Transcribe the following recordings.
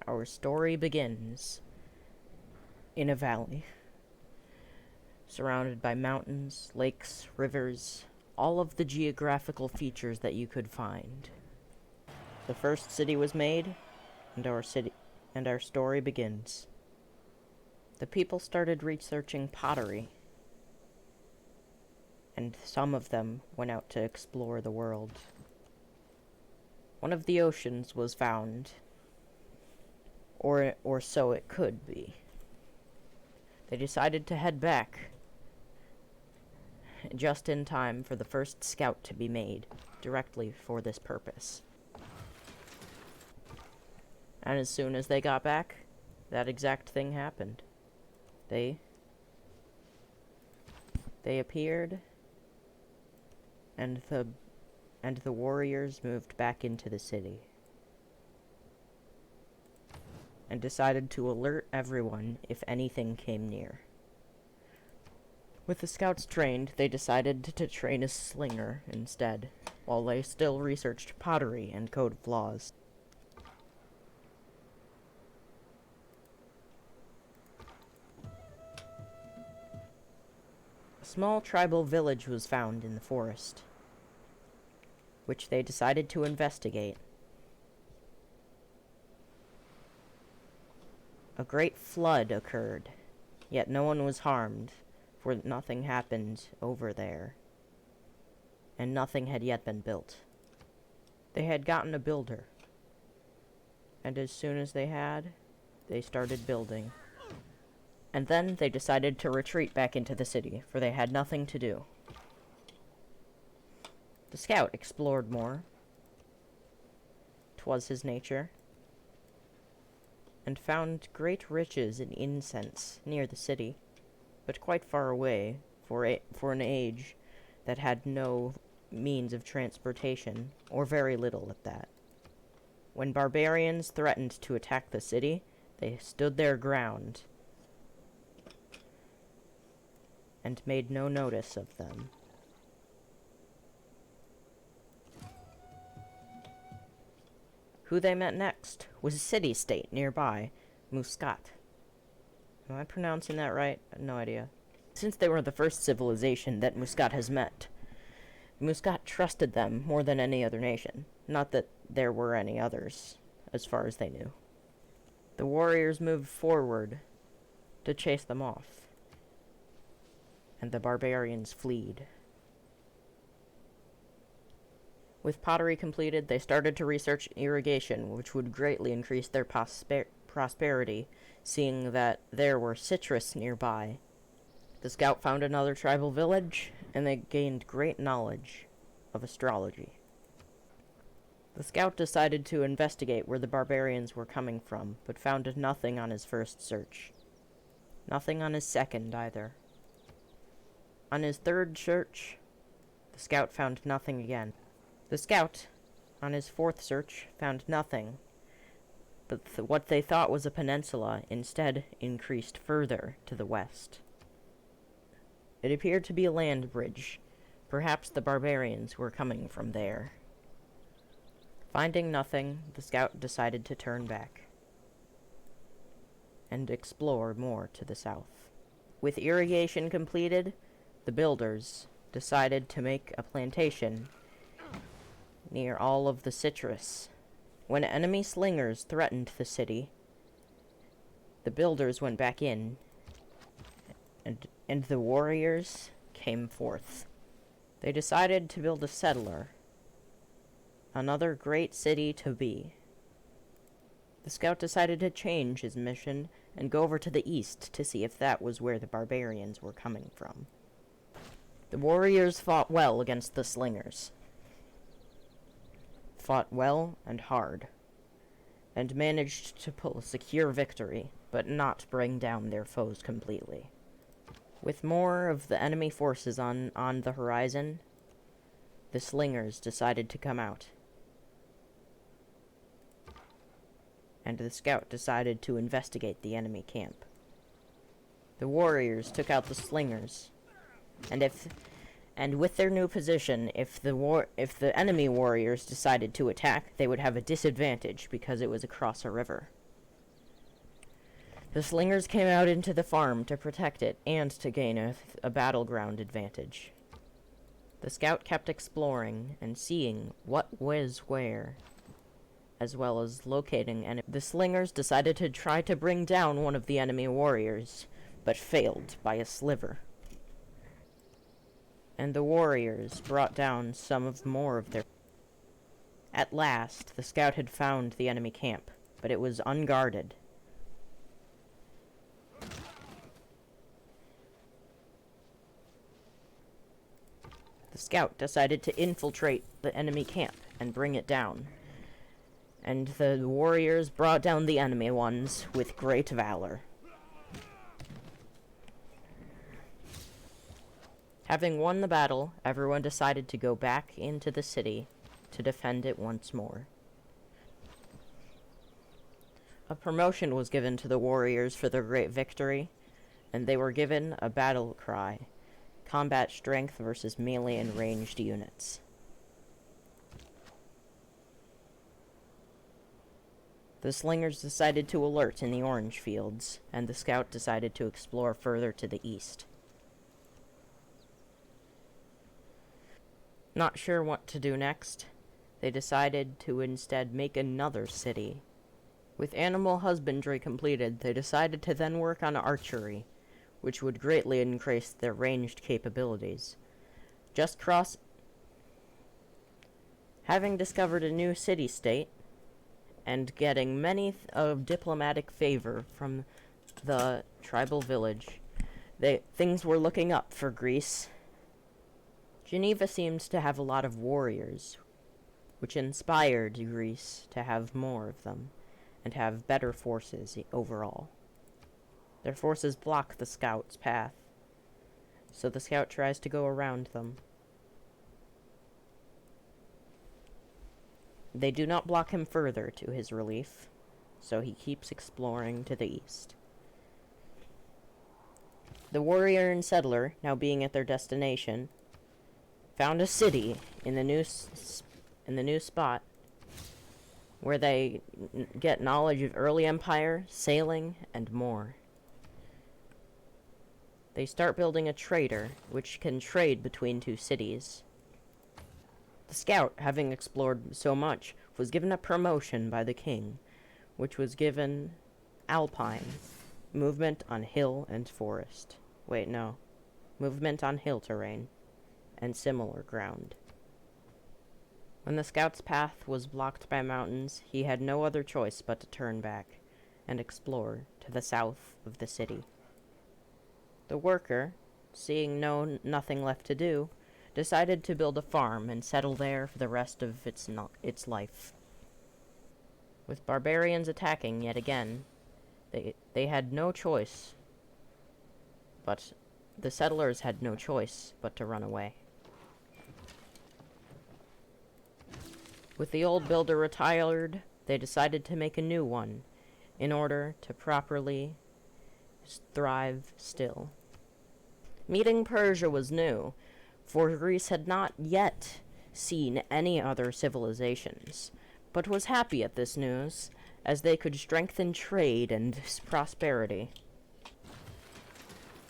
Our story begins in a valley, surrounded by mountains, lakes, rivers, all of the geographical features that you could find. The first city was made, and our story begins. The people started researching pottery, and some of them went out to explore the world. One of the oceans was found, or so it could be. They decided to head back just in time for the first scout to be made, directly for this purpose. And as soon as they got back, that exact thing happened. They appeared, and the warriors moved back into the city and decided to alert everyone if anything came near. With the scouts trained, they decided to train a slinger instead, while they still researched pottery and code of laws. A small tribal village was found in the forest, which they decided to investigate. A great flood occurred, yet no one was harmed, for nothing happened over there, and nothing had yet been built. They had gotten a builder, and as soon as they started building. And then they decided to retreat back into the city, for they had nothing to do. The scout explored more. 'Twas his nature, and found great riches in incense near the city, but quite far away for an age that had no means of transportation, or very little at that. When barbarians threatened to attack the city, they stood their ground and made no notice of them. Who they met next was a city-state nearby, Muscat. Am I pronouncing that right? No idea. Since they were the first civilization that Muscat has met, Muscat trusted them more than any other nation. Not that there were any others, as far as they knew. The warriors moved forward to chase them off, and the barbarians fled. With pottery completed, they started to research irrigation, which would greatly increase their prosperity, seeing that there were citrus nearby. The scout found another tribal village, and they gained great knowledge of astrology. The scout decided to investigate where the barbarians were coming from, but found nothing on his first search. Nothing on his second, either. On his third search, the scout found nothing again. The scout, on his fourth search, found nothing, but what they thought was a peninsula instead increased further to the west. It appeared to be a land bridge. Perhaps the barbarians were coming from there. Finding nothing, the scout decided to turn back and explore more to the south. With irrigation completed, the builders decided to make a plantation near all of the citrus. When enemy slingers threatened the city, the builders went back in, and the warriors came forth. They decided to build a settler, another great city to be. The scout decided to change his mission and go over to the east to see if that was where the barbarians were coming from. The warriors fought well against the slingers. Fought well and hard, and managed to pull a secure victory, but not bring down their foes completely. With more of the enemy forces on the horizon, the slingers decided to come out, and the scout decided to investigate the enemy camp. The warriors took out the slingers, and with their new position, if the enemy warriors decided to attack, they would have a disadvantage because it was across a river. The slingers came out into the farm to protect it and to gain a battleground advantage. The scout kept exploring and seeing what was where, as well as locating the slingers decided to try to bring down one of the enemy warriors, but failed by a sliver. And the warriors brought down more of their... At last, the scout had found the enemy camp, but it was unguarded. The scout decided to infiltrate the enemy camp and bring it down. And the warriors brought down the enemy ones with great valor. Having won the battle, everyone decided to go back into the city to defend it once more. A promotion was given to the warriors for their great victory, and they were given a battle cry: combat strength versus melee and ranged units. The slingers decided to alert in the orange fields, and the scout decided to explore further to the east. Not sure what to do next, they decided to instead make another city. With animal husbandry completed, they decided to then work on archery, which would greatly increase their ranged capabilities. Having discovered a new city-state, and getting many of diplomatic favor from the tribal village, things were looking up for Greece. Geneva seems to have a lot of warriors, which inspired Greece to have more of them, and have better forces overall. Their forces block the scout's path, so the scout tries to go around them. They do not block him further, to his relief, so he keeps exploring to the east. The warrior and settler, now being at their destination, found a city in the new spot where they get knowledge of early empire, sailing, and more. They start building a trader, which can trade between two cities. The scout, having explored so much, was given a promotion by the king, which was given Alpine, movement on hill and forest. Wait, no. Movement on hill terrain and similar ground. When the scout's path was blocked by mountains, he had no other choice but to turn back and explore to the south of the city. The worker, seeing nothing left to do, decided to build a farm and settle there for the rest of its life. With barbarians attacking yet again, they had no choice, but the settlers had no choice but to run away. With the old builder retired, they decided to make a new one in order to properly thrive still. Meeting Persia was new, for Greece had not yet seen any other civilizations, but was happy at this news, as they could strengthen trade and prosperity.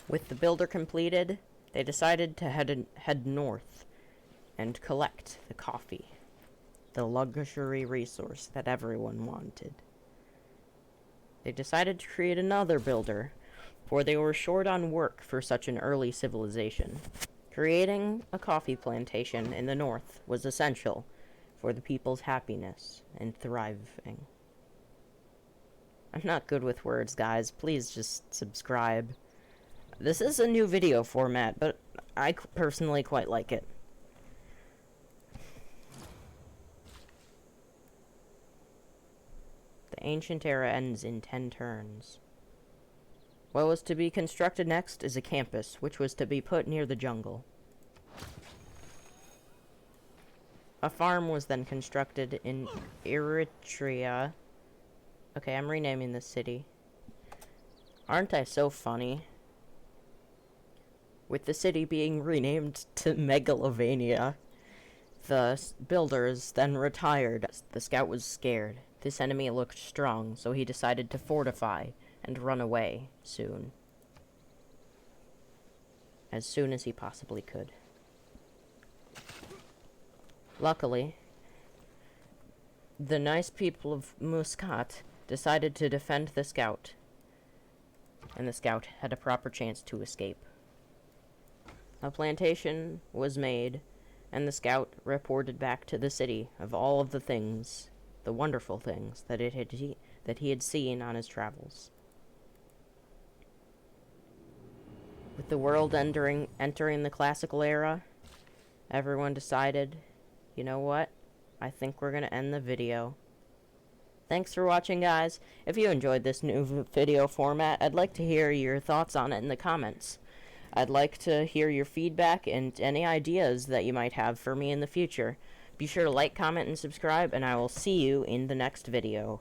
With the builder completed, they decided to head north and collect the coffee, the luxury resource that everyone wanted. They decided to create another builder, for they were short on work for such an early civilization. Creating a coffee plantation in the north was essential for the people's happiness and thriving. I'm not good with words, guys. Please just subscribe. This is a new video format, but I personally quite like it. The ancient era ends in 10 turns. What was to be constructed next is a campus, which was to be put near the jungle. A farm was then constructed in Eritrea. Okay, I'm renaming this city. Aren't I so funny? With the city being renamed to Megalovania, the builders then retired. The scout was scared. This enemy looked strong, so he decided to fortify and run away soon. As soon as he possibly could. Luckily, the nice people of Muscat decided to defend the scout, and the scout had a proper chance to escape. A plantation was made, and the scout reported back to the city of all of the things, the wonderful things, that he had seen on his travels. With the world entering the classical era, everyone decided, you know what? I think we're going to end the video. Thanks for watching, guys. If you enjoyed this new video format, I'd like to hear your thoughts on it in the comments. I'd like to hear your feedback and any ideas that you might have for me in the future. Be sure to like, comment, and subscribe, and I will see you in the next video.